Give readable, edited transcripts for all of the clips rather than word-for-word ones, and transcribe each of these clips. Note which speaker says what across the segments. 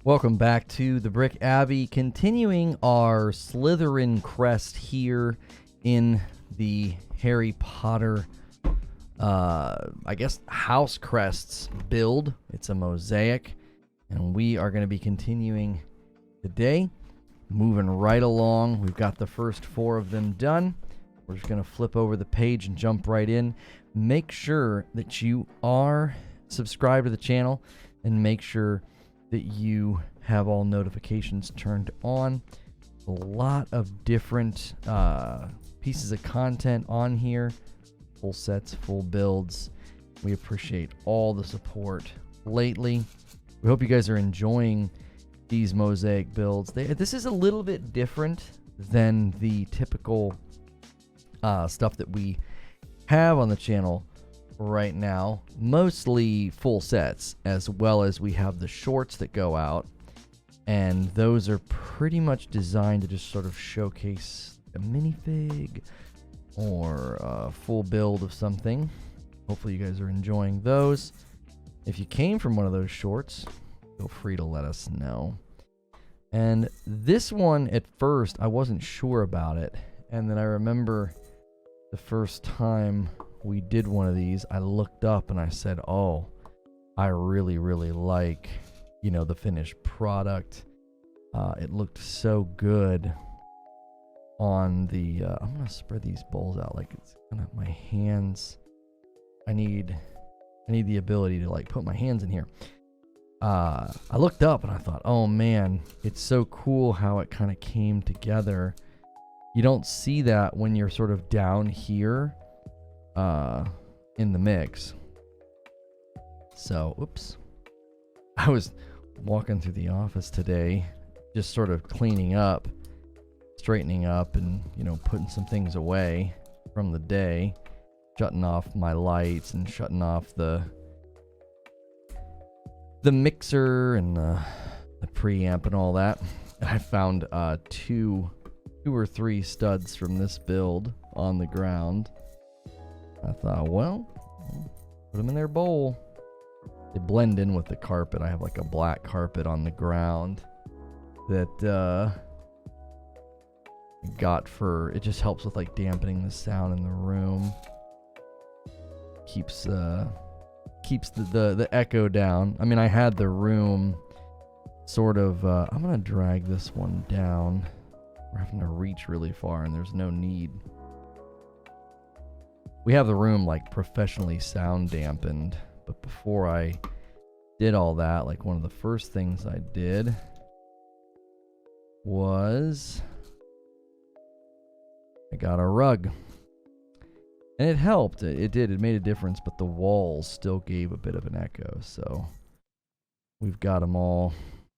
Speaker 1: Welcome back to the Brick Abbey, continuing our Slytherin Crest here in the Harry Potter, I guess, House Crests build. It's a mosaic, and we are going to be continuing today, moving right along. We've got the first 4 of them done. We're just going to flip over the page and jump right in. Make sure that you are subscribed to the channel, and make sure that you have all notifications turned on. A lot of different pieces of content on here, full sets, full builds. We appreciate all the support lately. We hope you guys are enjoying these mosaic builds. This is a little bit different than the typical stuff that we have on the channel right now. Mostly full sets, as well as we have the shorts that go out, and those are pretty much designed to just sort of showcase a minifig or a full build of something. Hopefully you guys are enjoying those. If you came from one of those shorts, feel free to let us know. And this one, at first I wasn't sure about it, and then I remember the first time we did one of these, I looked up and I said, oh, I really like, the finished product. It looked so good on the, I'm going to spread these bowls out like it's kind of my hands. I need the ability to like put my hands in here. I looked up and I thought, oh man, it's so cool how it kind of came together. You don't see that when you're sort of down here in the mix. So, oops. I was walking through the office today, just sort of cleaning up, straightening up, and, putting some things away from the day, shutting off my lights and shutting off the mixer and the preamp and all that. I found two or three studs from this build on the ground. I thought, well, put them in their bowl. They blend in with the carpet. I have like a black carpet on the ground that got for, it just helps with like dampening the sound in the room. Keeps the echo down. I mean, I had the room sort of, I'm going to drag this one down. We're having to reach really far and there's no need. We have the room like professionally sound dampened, but before I did all that, like one of the first things I did was I got a rug. And it helped. It did. It made a difference, but the walls still gave a bit of an echo. So we've got them all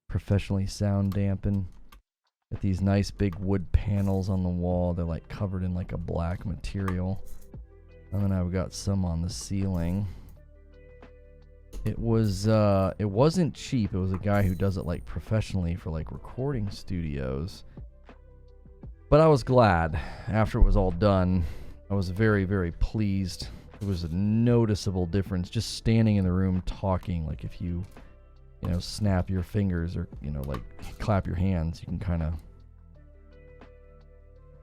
Speaker 1: professionally sound dampened. With these nice big wood panels on the wall. They're like covered in like a black material. And then I've got some on the ceiling. It wasn't cheap. It was a guy who does it like professionally for like recording studios. But I was glad after it was all done. I was very pleased. It was a noticeable difference just standing in the room talking. Like if you snap your fingers or, like clap your hands, you can kind of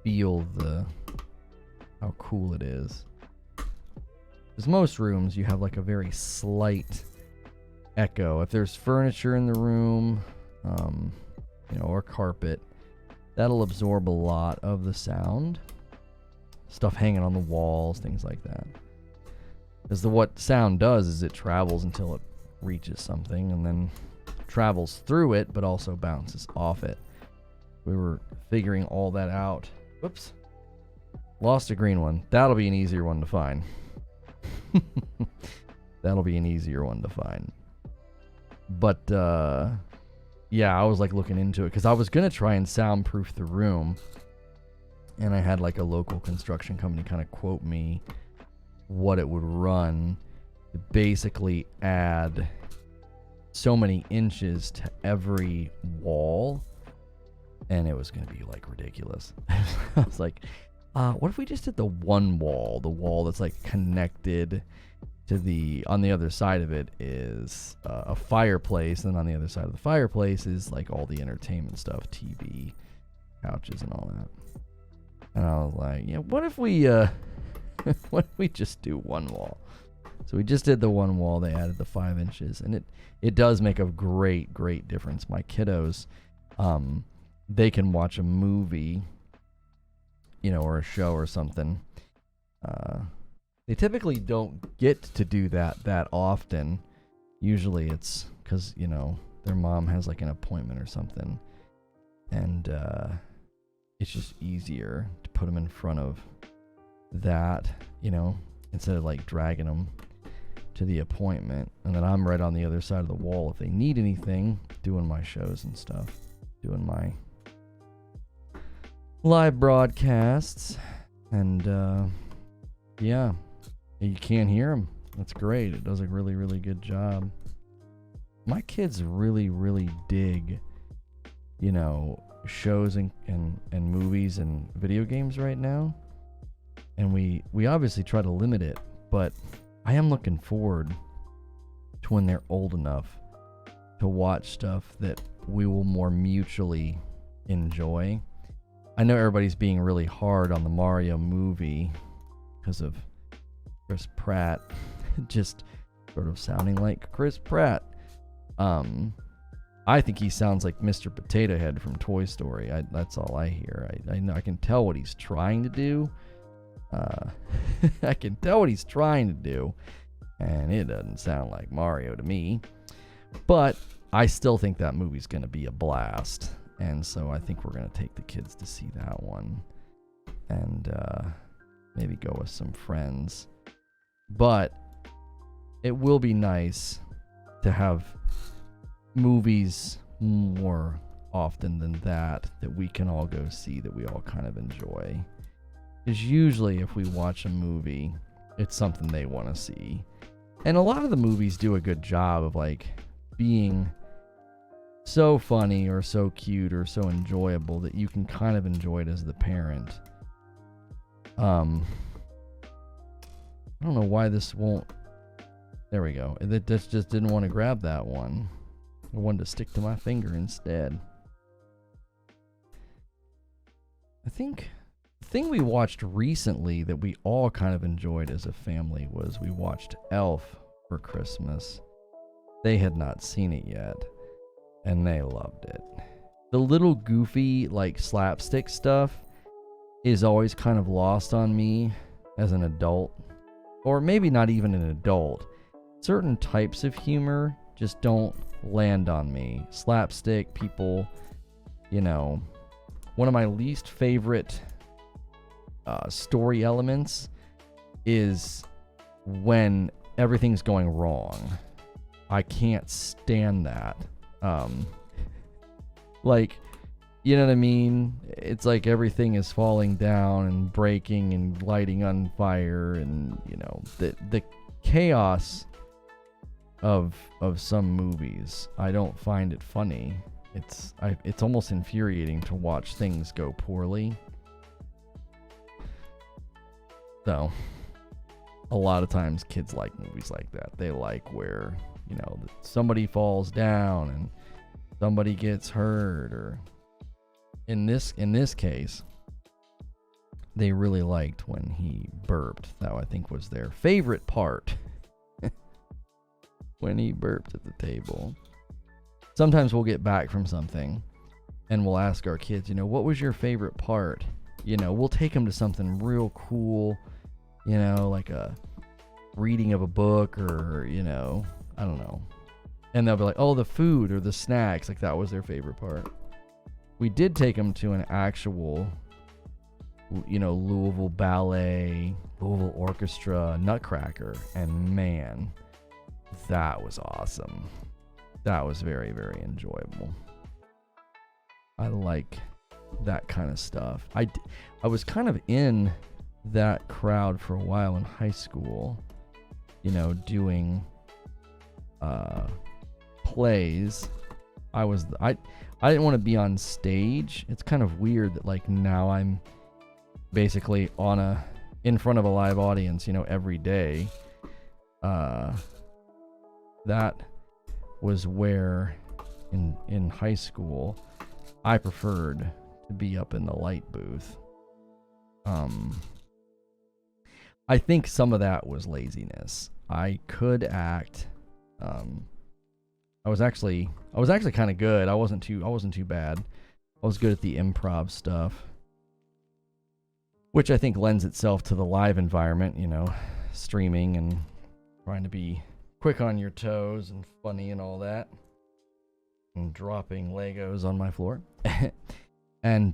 Speaker 1: feel how cool it is. Because most rooms, you have like a very slight echo. If there's furniture in the room, or carpet, that'll absorb a lot of the sound. Stuff hanging on the walls, things like that. Because what sound does is it travels until it reaches something and then travels through it, but also bounces off it. We were figuring all that out. Whoops. Lost a green one. That'll be an easier one to find. That'll be an easier one to find. But, yeah, I was like looking into it because I was going to try and soundproof the room. And I had like a local construction company kind of quote me what it would run to basically add so many inches to every wall. And it was going to be like ridiculous. I was like, what if we just did the one wall, the wall that's like connected on the other side of it is a fireplace, and on the other side of the fireplace is like all the entertainment stuff, TV, couches, and all that. And I was like, yeah, what if we what if we just do one wall? So we just did the one wall. They added the 5 inches, and it does make a great difference. My kiddos, they can watch a movie, or a show or something. They typically don't get to do that often. Usually it's because, their mom has like an appointment or something. And it's just easier to put them in front of that, instead of like dragging them to the appointment. And then I'm right on the other side of the wall if they need anything, doing my shows and stuff, doing my live broadcasts. And yeah, you can't hear them. That's great. It does a really good job. My kids really dig, shows and movies and video games right now. And we obviously try to limit it, but I am looking forward to when they're old enough to watch stuff that we will more mutually enjoy. I know everybody's being really hard on the Mario movie because of Chris Pratt just sort of sounding like Chris Pratt. I think he sounds like Mr. Potato Head from Toy Story. That's all I hear. I know I can tell what he's trying to do. I can tell what he's trying to do, and it doesn't sound like Mario to me. But I still think that movie's going to be a blast, and so I think we're going to take the kids to see that one, and maybe go with some friends. But it will be nice to have movies more often than that we can all go see, that we all kind of enjoy. Because usually if we watch a movie, it's something they want to see. And a lot of the movies do a good job of like being so funny or so cute or so enjoyable that you can kind of enjoy it as the parent. I don't know why this won't. There we go. It just didn't want to grab that one. I wanted to stick to my finger instead. I think the thing we watched recently that we all kind of enjoyed as a family was we watched Elf for Christmas. They had not seen it yet, and they loved it. The little goofy, like, slapstick stuff is always kind of lost on me as an adult. Or maybe not even an adult. Certain types of humor just don't land on me. Slapstick, people, one of my least favorite story elements is when everything's going wrong. I can't stand that. Like, you know what I mean? It's like everything is falling down and breaking and lighting on fire, and the chaos of some movies. I don't find it funny. It's almost infuriating to watch things go poorly. So, a lot of times kids like movies like that. They like where, somebody falls down and somebody gets hurt, or in this case, they really liked when he burped. That I think was their favorite part. When he burped at the table. Sometimes we'll get back from something and we'll ask our kids, what was your favorite part? We'll take them to something real cool, like a reading of a book, or, I don't know. And they'll be like, oh, the food or the snacks. Like, that was their favorite part. We did take them to an actual, Louisville Ballet, Louisville Orchestra, Nutcracker. And man, that was awesome. That was very, very enjoyable. I like that kind of stuff. I was kind of in that crowd for a while in high school, doing plays. I didn't want to be on stage. It's kind of weird that like now I'm basically in front of a live audience, every day. that was where in high school I preferred to be up in the light booth. I think some of that was laziness. I could act. I was actually kind of good. I wasn't too bad. I was good at the improv stuff, which I think lends itself to the live environment, you know, streaming and trying to be quick on your toes and funny and all that, and dropping Legos on my floor. And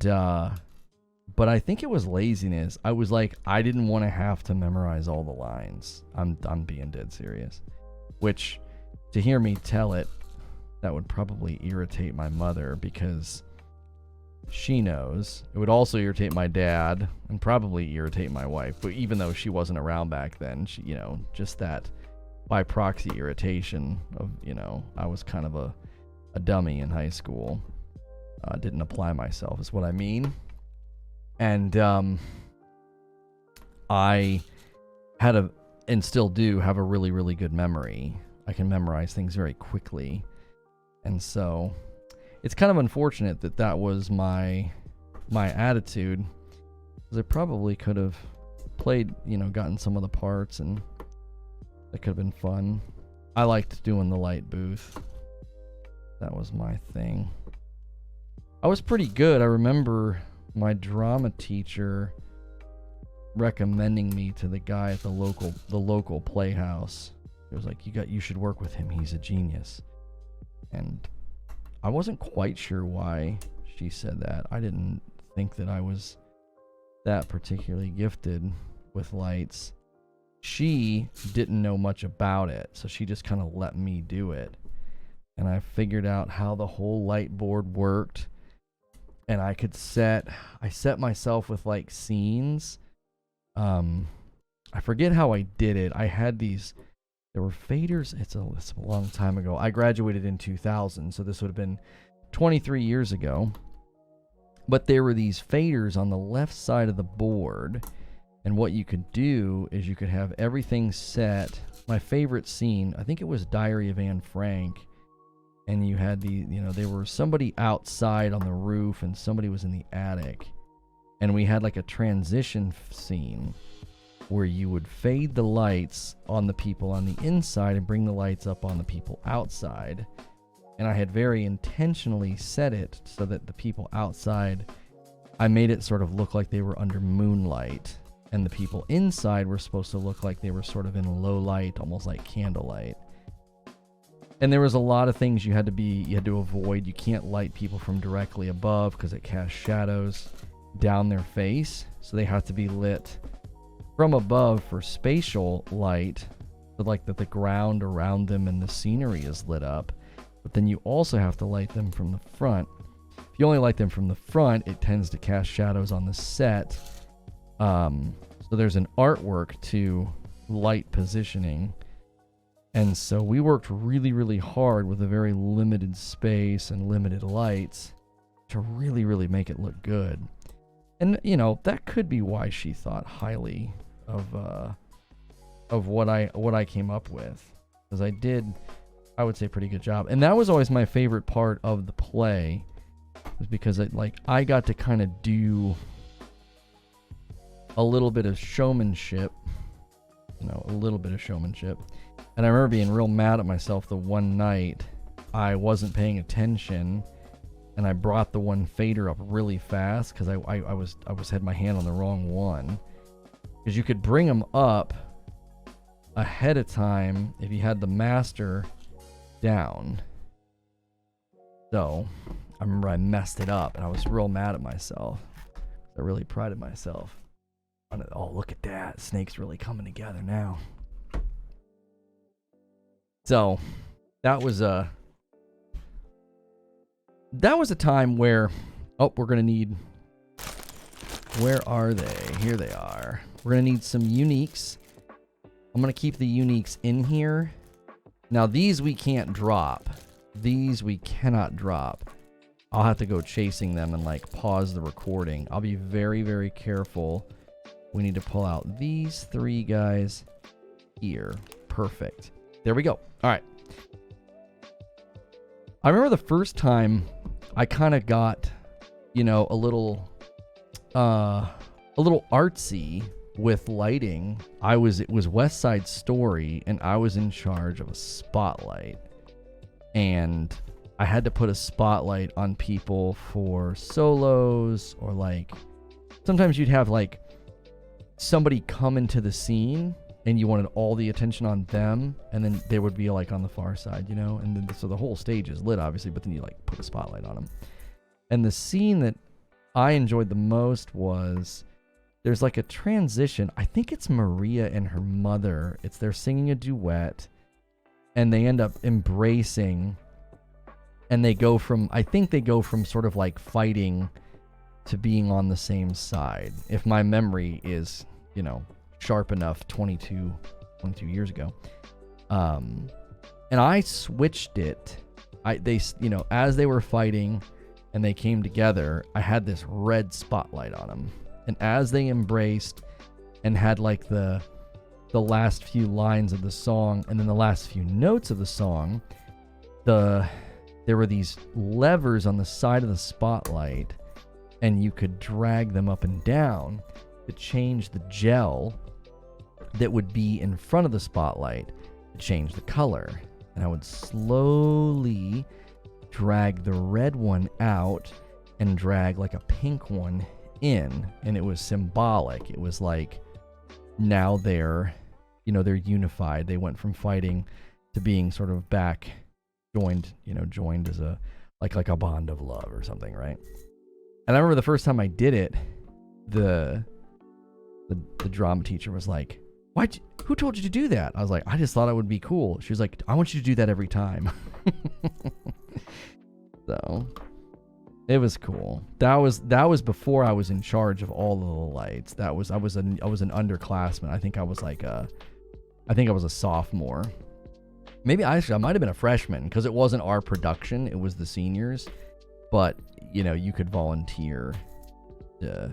Speaker 1: but I think it was laziness. I was like, I didn't want to have to memorize all the lines. I'm being dead serious. Which, to hear me tell it, that would probably irritate my mother, because she knows. It would also irritate my dad and probably irritate my wife. But even though she wasn't around back then, she, you know, just that by proxy irritation of, you know, I was kind of a dummy in high school. Didn't apply myself is what I mean. And I had and still do have a really, really good memory. I can memorize things very quickly. And so it's kind of unfortunate that that was my attitude, because I probably could have played, you know, gotten some of the parts, and that could have been fun. I liked doing the light booth. That was my thing. I was pretty good. I remember my drama teacher recommending me to the guy at the local playhouse. He was like, you should work with him. He's a genius. And I wasn't quite sure why she said that. I didn't think that I was that particularly gifted with lights. She didn't know much about it, so she just kind of let me do it. And I figured out how the whole light board worked. And I set myself with like scenes. I forget how I did it. I had there were faders. It's a long time ago. I graduated in 2000, so this would have been 23 years ago. But there were these faders on the left side of the board. And what you could do is you could have everything set. My favorite scene, I think it was Diary of Anne Frank. And you had there was somebody outside on the roof and somebody was in the attic. And we had like a transition scene where you would fade the lights on the people on the inside and bring the lights up on the people outside. And I had very intentionally set it so that the people outside, I made it sort of look like they were under moonlight. And the people inside were supposed to look like they were sort of in low light, almost like candlelight. And there was a lot of things you had to avoid. You can't light people from directly above because it casts shadows down their face. So they have to be lit from above for spatial light, but like that the ground around them and the scenery is lit up. But then you also have to light them from the front. If you only light them from the front, it tends to cast shadows on the set. So there's an artwork to light positioning. And so we worked really, really hard with a very limited space and limited lights to really, really make it look good. And, you know, that could be why she thought highly of what I came up with. Because I did, I would say, pretty good job. And that was always my favorite part of the play, was because I got to kind of do a little bit of showmanship. And I remember being real mad at myself the one night I wasn't paying attention, and I brought the one fader up really fast because I had my hand on the wrong one. Because you could bring them up ahead of time if you had the master down. So I remember I messed it up, and I was real mad at myself. I really prided myself on it. Oh, look at that! Snake's really coming together now. So that was a time where, we're going to need, where are they? Here they are. We're going to need some uniques. I'm going to keep the uniques in here. Now these we can't drop. These we cannot drop. I'll have to go chasing them and pause the recording. I'll be very, very careful. We need to pull out these three guys here. Perfect. There we go. All right. I remember the first time I kind of got, a little artsy with lighting. It was West Side Story, and I was in charge of a spotlight. And I had to put a spotlight on people for solos, or like, sometimes you'd have like somebody come into the scene and you wanted all the attention on them, and then they would be like on the far side, and then so the whole stage is lit, obviously, but then you like put a spotlight on them. And the scene that I enjoyed the most was, there's like a transition. I think it's Maria and her mother. They're singing a duet, and they end up embracing, and they go from sort of like fighting to being on the same side. If my memory is, sharp enough, 22 years ago. And I switched it. As they were fighting and they came together, I had this red spotlight on them. And as they embraced and had like the last few lines of the song and then the last few notes of the song, there were these levers on the side of the spotlight, and you could drag them up and down to change the gel that would be in front of the spotlight to change the color. And I would slowly drag the red one out and drag like a pink one in, and it was symbolic. It was like, now they're unified. They went from fighting to being sort of back joined as a like a bond of love or something, right? And I remember the first time I did it, the drama teacher was like, who told you to do that? I was like, I just thought it would be cool. She was like, I want you to do that every time. So it was cool. That was before I was in charge of all of the lights. I was an underclassman. I think I was a sophomore. Maybe I might have been a freshman, because it wasn't our production, it was the seniors. But you could volunteer to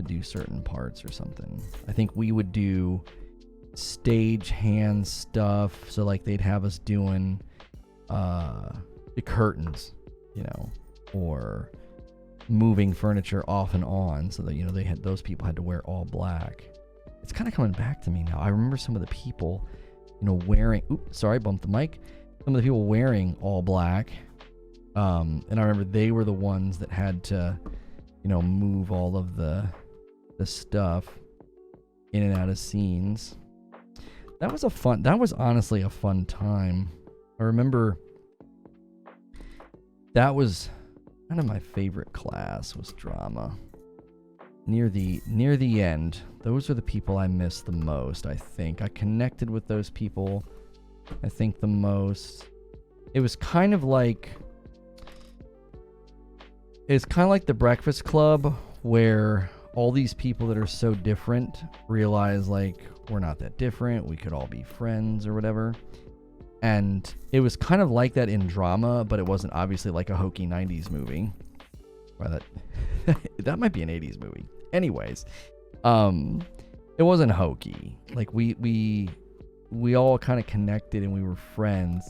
Speaker 1: do certain parts or something. I think we would do stage hand stuff. So like they'd have us doing the curtains, or moving furniture off and on, so that those people had to wear all black. It's kind of coming back to me now. I remember some of the people, wearing. Oops, sorry, bumped the mic. Some of the people wearing all black. And I remember they were the ones that had to, move all of the stuff in and out of scenes. That was honestly a fun time. I remember that was kind of my favorite class, was drama. Near the end, those are the people I miss the most, I think. I connected with those people, I think, the most. It was kind of like the Breakfast Club, where all these people that are so different realize, like, we're not that different. We could all be friends or whatever. And it was kind of like that in drama, but it wasn't obviously like a hokey 90s movie. Well, that might be an 80s movie. Anyways, it wasn't hokey. Like we all kind of connected and we were friends.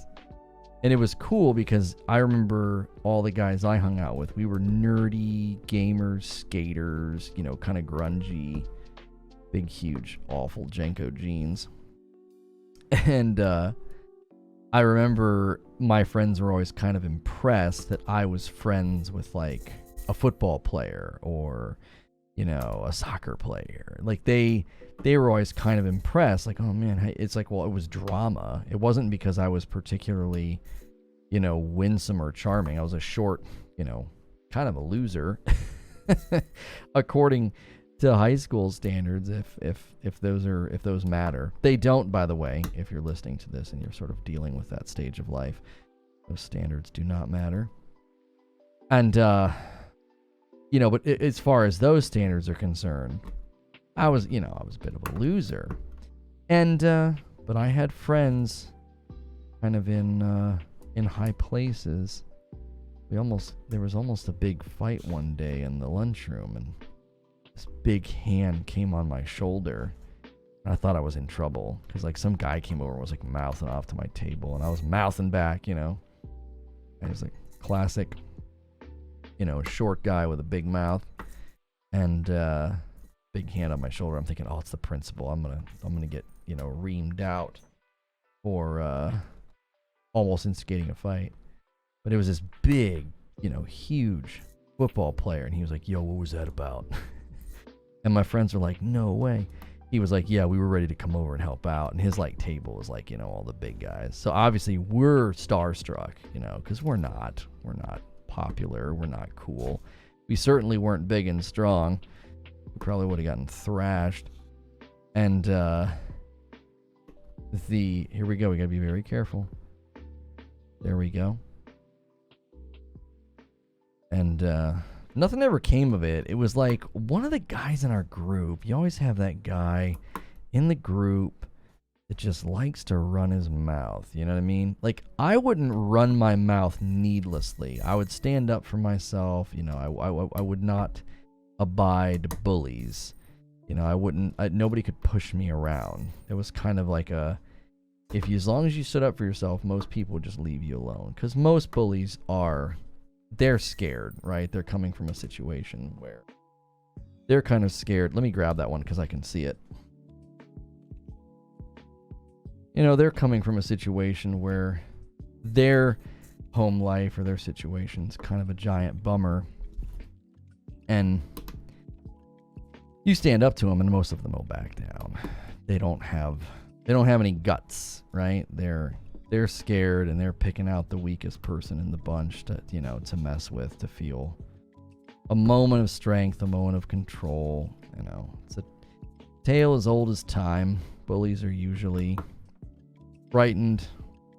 Speaker 1: And it was cool because I remember all the guys I hung out with. We were nerdy gamers, skaters, kind of grungy, big, huge, awful Jenko jeans. And I remember my friends were always kind of impressed that I was friends with like a football player or, a soccer player. Like they were always kind of impressed. Like, oh man, it's like, well, it was drama. It wasn't because I was particularly, winsome or charming. I was a short, kind of a loser, according to high school standards, if those matter. They don't, by the way, if you're listening to this and you're sort of dealing with that stage of life. Those standards do not matter. And but as far as those standards are concerned, I was a bit of a loser. And but I had friends kind of in high places. There was almost a big fight one day in the lunchroom, and this big hand came on my shoulder, I thought I was in trouble because like some guy came over and was like mouthing off to my table, and I was mouthing back, you know. I was like classic, you know, short guy with a big mouth and big hand on my shoulder. I'm thinking, oh, it's the principal. I'm gonna get, you know, reamed out for almost instigating a fight. But it was this big, you know, huge football player, and he was like, yo, what was that about? And my friends were like, no way. He was like, yeah, we were ready to come over and help out. And his like table was like, you know, all the big guys. So obviously we're starstruck, you know, because we're not popular. We're not cool. We certainly weren't big and strong. We probably would have gotten thrashed. And here we go. We got to be very careful. There we go. And nothing ever came of it. It was like one of the guys in our group. You always have that guy in the group that just likes to run his mouth. You know what I mean? Like, I wouldn't run my mouth needlessly. I would stand up for myself. You know, I would not abide bullies. You know, I wouldn't. Nobody could push me around. It was kind of like as long as you stood up for yourself, most people would just leave you alone. Because most bullies they're scared, right? They're coming from a situation where they're kind of scared. Let me grab that one because I can see it. You know, they're coming from a situation where their home life or their situation's kind of a giant bummer. And you stand up to them and most of them will back down. They don't have any guts, right? They're scared and they're picking out the weakest person in the bunch to, you know, to mess with, to feel a moment of strength, a moment of control. You know, it's a tale as old as time. Bullies are usually frightened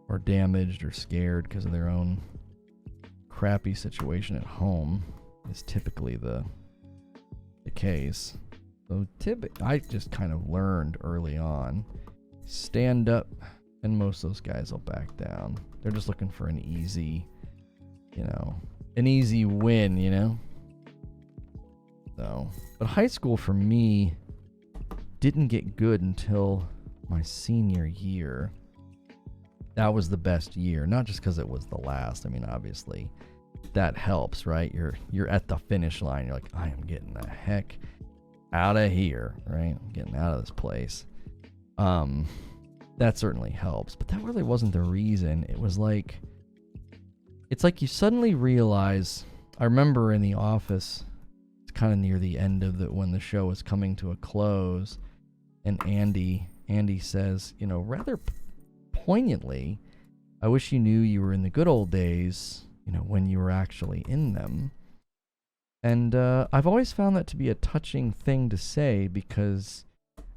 Speaker 1: or damaged or scared because of their own crappy situation at home is typically the case. So I just kind of learned early on, stand up. And most of those guys will back down. They're just looking for an easy win, you know? So, but high school for me didn't get good until my senior year. That was the best year, not just because it was the last. I mean, obviously, that helps, right? You're at the finish line. You're like, I am getting the heck out of here, right? I'm getting out of this place. That certainly helps, but that really wasn't the reason. It's like you suddenly realize, I remember in the office, it's kind of near the end of when the show was coming to a close, and Andy says, you know, rather poignantly, I wish you knew you were in the good old days, you know, when you were actually in them. And I've always found that to be a touching thing to say, because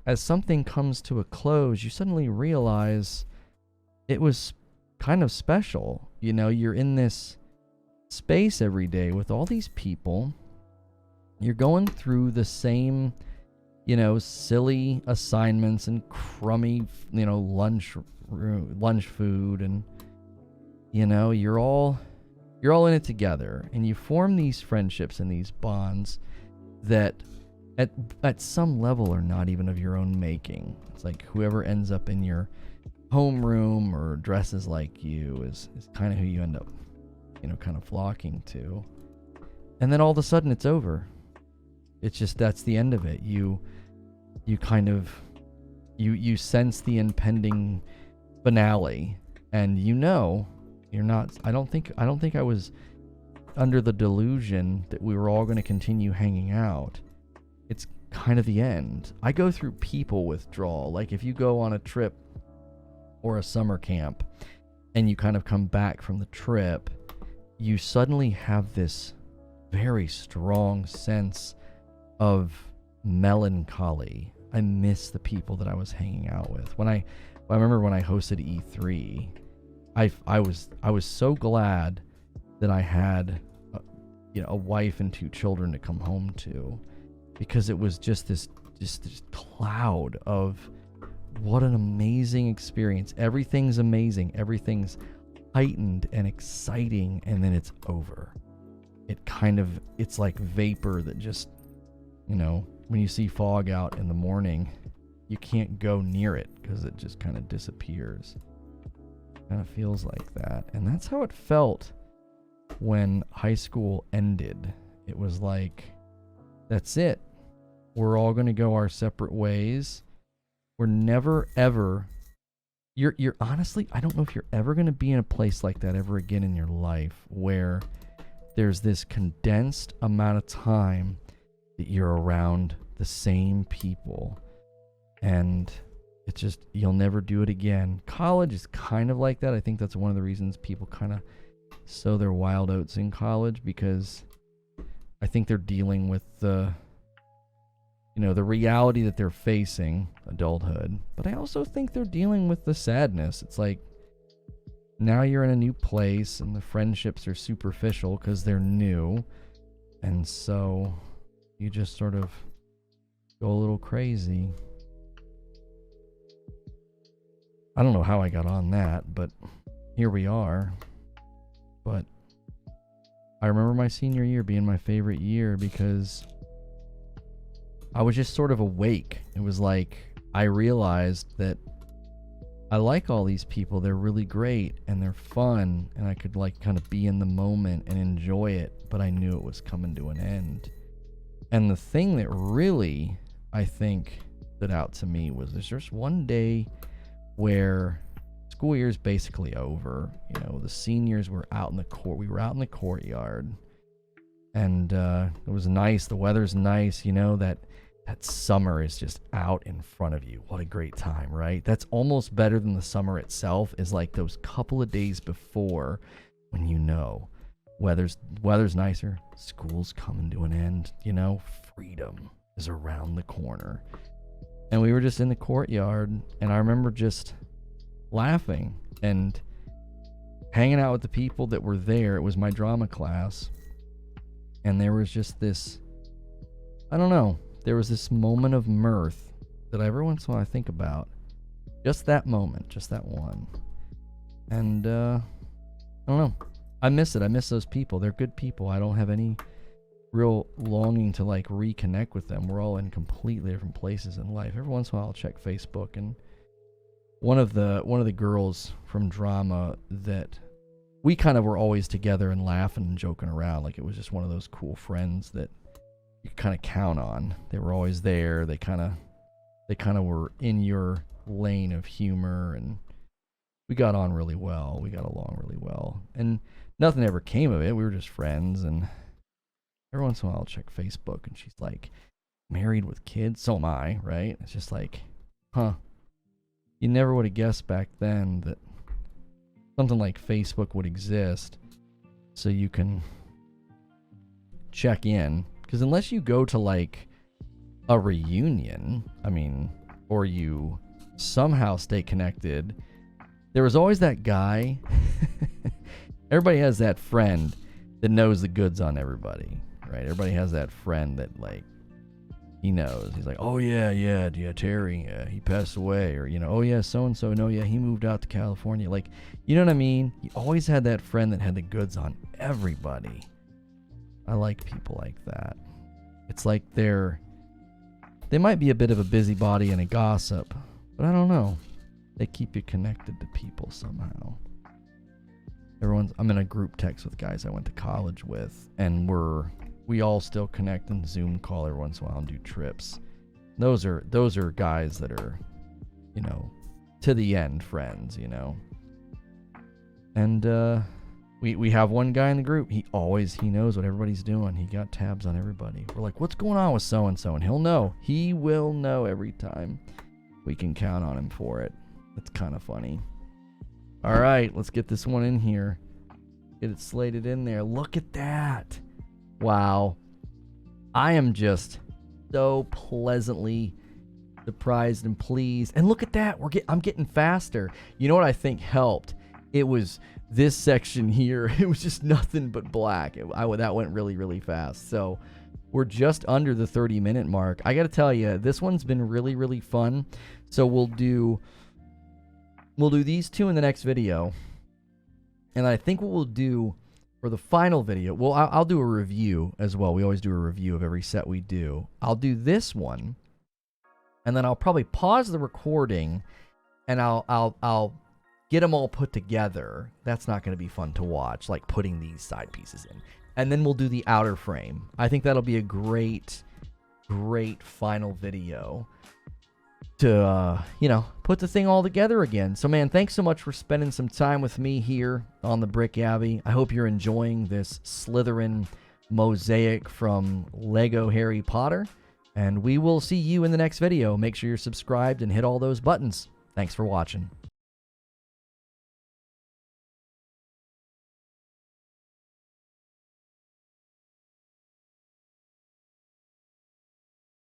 Speaker 1: as something comes to a close, you suddenly realize it was kind of special. You know, you're in this space every day with all these people. You're going through the same, you know, silly assignments and crummy, you know, lunch food, and you know, you're all in it together, and you form these friendships and these bonds that at some level are not even of your own making. It's like whoever ends up in your homeroom or dresses like you is kind of who you end up, you know, kind of flocking to. And then all of a sudden it's over. It's just, that's the end of it. You kind of, you sense the impending finale, and you know, you're not, I don't think I was under the delusion that we were all going to continue hanging out. It's kind of the end. I go through people withdrawal. Like if you go on a trip or a summer camp and you kind of come back from the trip, you suddenly have this very strong sense of melancholy. I miss the people that I was hanging out with. I remember when I hosted E3, I was so glad that I had a wife and 2 children to come home to, because it was just this cloud of what an amazing experience. Everything's amazing. Everything's heightened and exciting, and then it's over. It's like vapor that just, when you see fog out in the morning, you can't go near it because it just kind of disappears. Kind of feels like that. And that's how it felt when high school ended. It was like, that's it. We're all going to go our separate ways. We're never, ever... You're honestly, I don't know if you're ever going to be in a place like that ever again in your life where there's this condensed amount of time that you're around the same people. And it's just, you'll never do it again. College is kind of like that. I think that's one of the reasons people kind of sow their wild oats in college, because I think they're dealing with the reality that they're facing, adulthood. But I also think they're dealing with the sadness. It's like, now you're in a new place and the friendships are superficial because they're new. And so you just sort of go a little crazy. I don't know how I got on that, but here we are. But I remember my senior year being my favorite year because I was just sort of awake. It was like I realized that I like all these people. They're really great and they're fun, and I could like kind of be in the moment and enjoy it, but I knew it was coming to an end. And the thing that really, I think, stood out to me was there's just one day where school year is basically over. You know, the seniors were out in the court. We were out in the courtyard, and it was nice. The weather's nice. You know, that summer is just out in front of you. What a great time, right? That's almost better than the summer itself, is like those couple of days before when you know weather's nicer, school's coming to an end, you know, freedom is around the corner. And we were just in the courtyard, and I remember just laughing and hanging out with the people that were there. It was my drama class, and there was just this, I don't know, there was this moment of mirth that every once in a while I think about. Just that moment, just that one. And I don't know, I miss it. I miss those people. They're good people. I don't have any real longing to like reconnect with them. We're all in completely different places in life. Every once in a while I'll check Facebook, and one of the girls from drama that we kind of were always together and laughing and joking around, like it was just one of those cool friends that you kind of count on. They were always there. They kind of were in your lane of humor, and we got on really well. We got along really well, and nothing ever came of it. We were just friends. And every once in a while I'll check Facebook, and she's like married with kids. So am I, right? It's just like, huh, you never would have guessed back then that something like Facebook would exist so you can check in. Because unless you go to like a reunion, I mean, or you somehow stay connected, there was always that guy. Everybody has that friend that knows the goods on everybody, right? Everybody has that friend that like, he knows. He's like, oh yeah, Terry, he passed away. Or, you know, oh yeah, so-and-so, no, yeah, he moved out to California. Like, you know what I mean? You always had that friend that had the goods on everybody. I like people like that. It's like they might be a bit of a busybody and a gossip, but I don't know. They keep you connected to people somehow. I'm in a group text with guys I went to college with, and we all still connect and Zoom call every once in a while and do trips. Those are guys that are, you know, to the end friends, you know. And we have one guy in the group. He knows what everybody's doing. He got tabs on everybody. We're like, what's going on with so and so? And he'll know. He will know every time. We can count on him for it. It's kind of funny. All right, let's get this one in here. Get it slated in there. Look at that. Wow. I am just so pleasantly surprised and pleased. And look at that. I'm getting faster. You know what I think helped? It was this section here. It was just nothing but black. That went really, really fast. So we're just under the 30-minute mark. I got to tell you, this one's been really, really fun. So we'll do these two in the next video. And I think what we'll do for the final video, well, I'll do a review as well. We always do a review of every set we do. I'll do this one. and then I'll probably pause the recording, and I'll get them all put together. That's not going to be fun to watch, like putting these side pieces in. And then we'll do the outer frame. I think that'll be a great final video to, put the thing all together again. So, man, thanks so much for spending some time with me here on the Brick Abbey. I hope you're enjoying this Slytherin mosaic from Lego Harry Potter. And we will see you in the next video. Make sure you're subscribed and hit all those buttons. Thanks for watching.